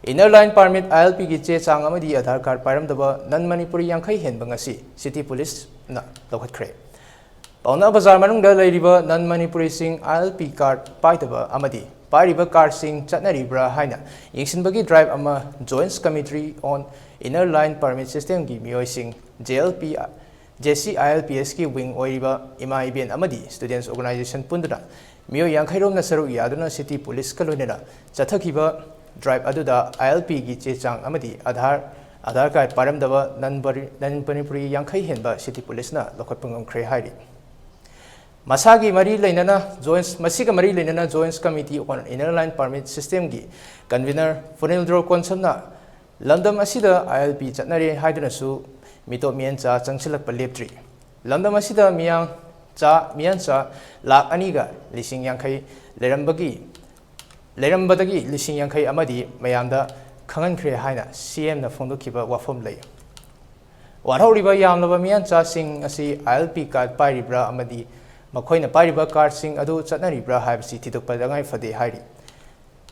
Inner line permit ILP ki che chang amadi Adhar card pairamdaba Non Manipuri yankai henba ngasi City Police na loukhatkhre. Pauna bazar manungda leiriba Non Manipuri sing ILP card paitaba amadi pairiba card sing chatnaribra haina yingsinbagi drive ama Joint Committee on Inner Line Permit System ki mioi sing JLP JC ILPS ki wing oiriba ima iben amadi Students Organization punduna mioi yankhairom na saru yaduna City Police kalonena chathakiba drive aduda ILP ki che chang amadi Adhar card pairamdaba Non Manipuri yankai henba City Police na loukhatkhre hairi. Masagi mari lainana joints masiga mari lainana Joint Committee on Inner Line Permit System gi convener Funildro Konsana London asida ILP chatnari haiduna su mito mian cha changchilak paleptri London asida mian cha lak aniga lising yankai lerambadagi lising yankai amadi mayamda khangankre haina CM na phongdokiba wafom lay warhoriba yamlaba mian cha sing asi ILP card pairibra amadi makoina pairiba card sing adu chatnaribra haibsi thidokpadangai fade hairi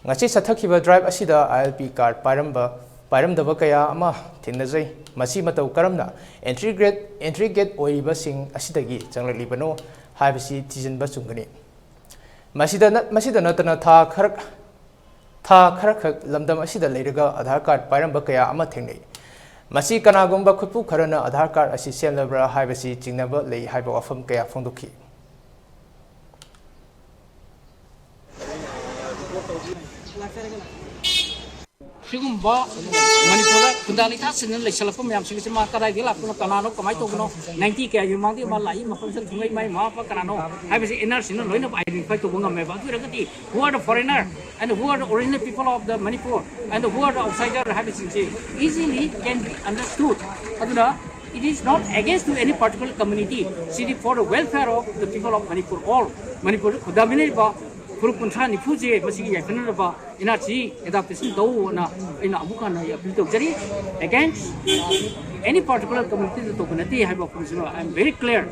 ngachi sathakiba drive asida ILP card pairamdaba kaya ama thinajai masi matau karamna entry gate oiba sing asidagi changlibano haibsi tijinba chungani masida natana tha kharak lamdam asida leiraga Adhar card pairamba kaya ama thengnei masi kanagomba khutpu kharana Adhar card asi semlabra haibsi chingnaba lei haiba wafam kaya phongdokhi Sigumba Manipur kundalita sinan lesalapum yang sigi sima kadai dila puno kanano kamai to puno 90 kaya yumang di malai mapun sen sungai mai ma pa kanano hai bisi inner sinan loina identify to bunga me ba tu rakati who are the foreigner and who are the original people of the Manipur and who are the outsider hai bisi easily can be understood aduna it is not against to any particular community city for the welfare of the people of Manipur all Manipur kudamine ba Guru Puntra Nipuje, Masigi Yakanaba, Inachi, adaptation do na in Abukana, Jari, against any particular community, the Tokanati, I am very clear.